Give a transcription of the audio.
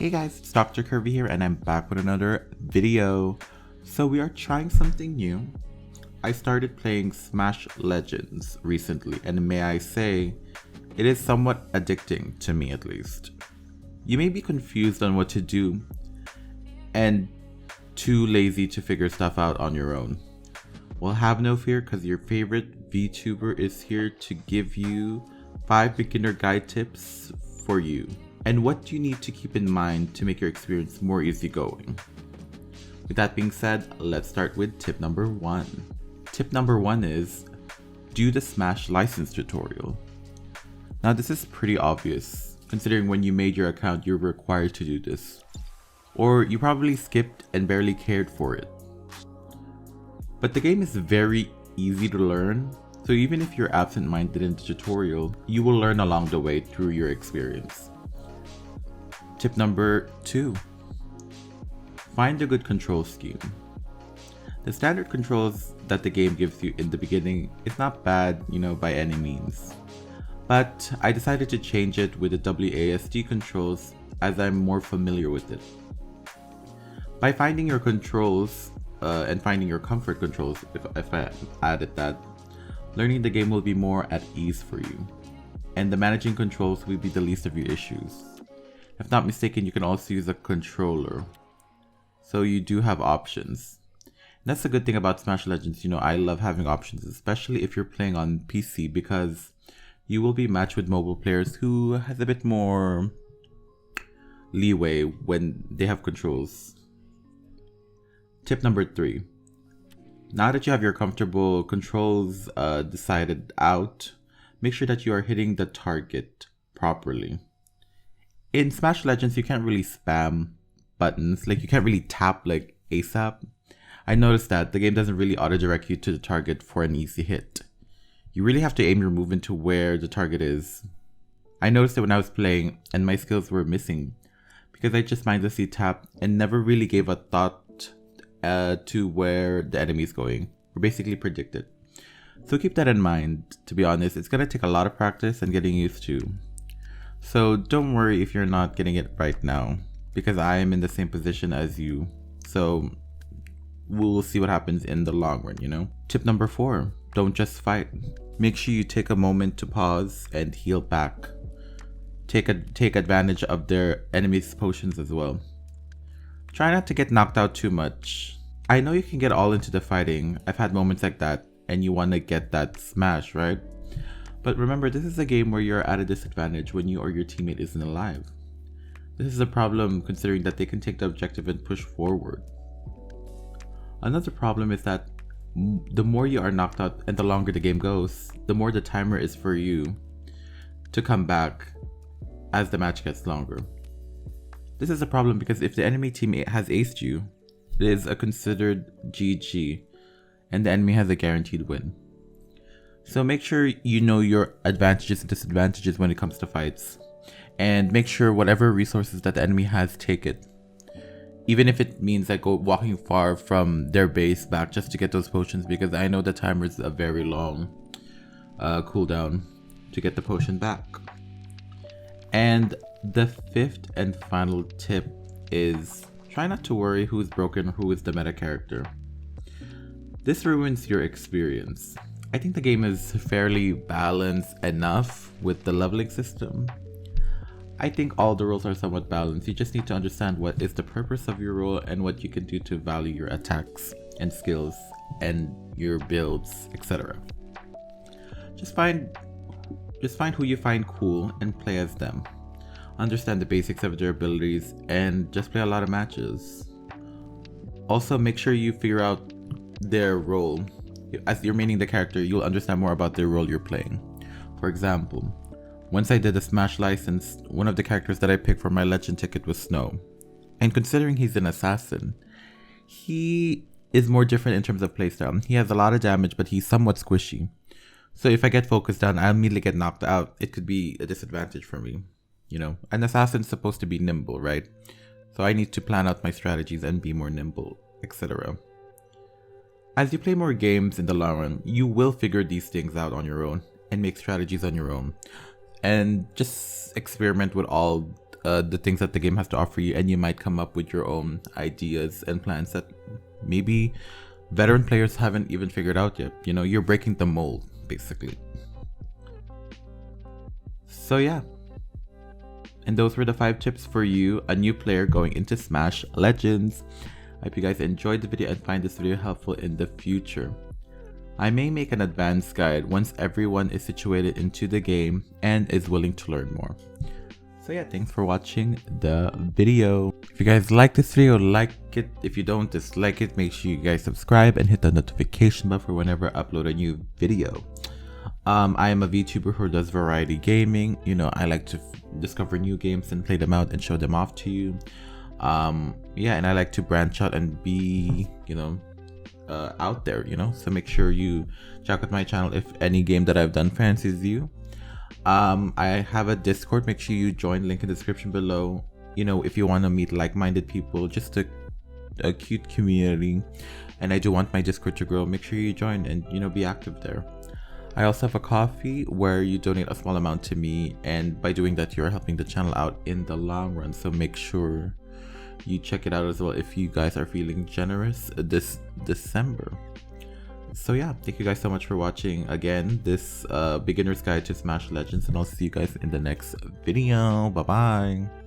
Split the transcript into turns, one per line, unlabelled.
Hey guys, it's Dr. Kirby here and I'm back with another video. So we are trying something new. I started playing Smash Legends recently and may I say, it is somewhat addicting to me at least. You may be confused on what to do and too lazy to figure stuff out on your own. Well, have no fear because your favorite VTuber is here to give you 5 beginner guide tips for you. And what you need to keep in mind to make your experience more easygoing. With that being said, let's start with tip number 1. Tip number 1 is, do the Smash license tutorial. Now this is pretty obvious, considering when you made your account you were required to do this. Or you probably skipped and barely cared for it. But the game is very easy to learn, so even if you're absent-minded in the tutorial, you will learn along the way through your experience. Tip number 2. Find a good control scheme. The standard controls that the game gives you in the beginning is not bad, by any means. But I decided to change it with the WASD controls as I'm more familiar with it. By finding your controls and finding your comfort controls, if I added that, learning the game will be more at ease for you. And the managing controls will be the least of your issues. If not mistaken, you can also use a controller. So you do have options. And that's the good thing about Smash Legends. I love having options, especially if you're playing on PC, because you will be matched with mobile players who has a bit more leeway when they have controls. Tip number 3. Now that you have your comfortable controls decided out, make sure that you are hitting the target properly. In Smash Legends, you can't really spam buttons, you can't really tap like ASAP. I noticed that the game doesn't really auto-direct you to the target for an easy hit. You really have to aim your movement to where the target is. I noticed it when I was playing and my skills were missing because I just mindlessly tapped and never really gave a thought to where the enemy is going, or basically predicted. So keep that in mind. To be honest, it's gonna take a lot of practice and getting used to. So don't worry if you're not getting it right now, because I am in the same position as you. So we'll see what happens in the long run, Tip number 4, don't just fight. Make sure you take a moment to pause and heal back. Take advantage of their enemies' potions as well. Try not to get knocked out too much. I know you can get all into the fighting. I've had moments like that and you want to get that smash, right? But remember, this is a game where you're at a disadvantage when you or your teammate isn't alive. This is a problem considering that they can take the objective and push forward. Another problem is that the more you are knocked out and the longer the game goes, the more the timer is for you to come back as the match gets longer. This is a problem because if the enemy teammate has aced you, it is a considered GG and the enemy has a guaranteed win. So make sure you know your advantages and disadvantages when it comes to fights. And make sure whatever resources that the enemy has, take it. Even if it means walking far from their base back just to get those potions, because I know the timer is a very long cooldown to get the potion back. And the 5th and final tip is, try not to worry who is broken or who is the meta character. This ruins your experience. I think the game is fairly balanced enough with the leveling system. I think all the roles are somewhat balanced. You just need to understand what is the purpose of your role and what you can do to value your attacks and skills and your builds, etc. Just find who you find cool and play as them. Understand the basics of their abilities and just play a lot of matches. Also, make sure you figure out their role. As you're maining the character, you'll understand more about the role you're playing. For example, once I did the Smash license, one of the characters that I picked for my legend ticket was Snow. And considering he's an assassin, he is more different in terms of playstyle. He has a lot of damage, but he's somewhat squishy. So if I get focused down, I immediately get knocked out. It could be a disadvantage for me. An assassin's supposed to be nimble, right? So I need to plan out my strategies and be more nimble, etc. As you play more games in the long run, you will figure these things out on your own and make strategies on your own. And just experiment with all the things that the game has to offer you, and you might come up with your own ideas and plans that maybe veteran players haven't even figured out yet. You know, you're breaking the mold basically. So yeah, and those were the 5 tips for you, a new player going into Smash Legends. I hope you guys enjoyed the video and find this video helpful in the future. I may make an advanced guide once everyone is situated into the game and is willing to learn more. So yeah, thanks for watching the video. If you guys like this video, like it. If you don't, dislike it. Make sure you guys subscribe and hit the notification bell for whenever I upload a new video. I am a VTuber who does variety gaming. You know, I like to discover new games and play them out and show them off to you. Yeah, and I like to branch out and be, you know, out there, you know. So make sure you check out my channel if any game that I've done fancies you. I have a Discord. Make sure you join, link in the description below. You know, if you want to meet like-minded people, just a cute community. And I do want my Discord to grow. Make sure you join and, you know, be active there. I also have a Ko-fi where you donate a small amount to me, and by doing that you're helping the channel out in the long run. So make sure you check it out as well if you guys are feeling generous this December. So yeah, thank you guys so much for watching again this beginner's guide to Smash Legends, and I'll see you guys in the next video. Bye bye.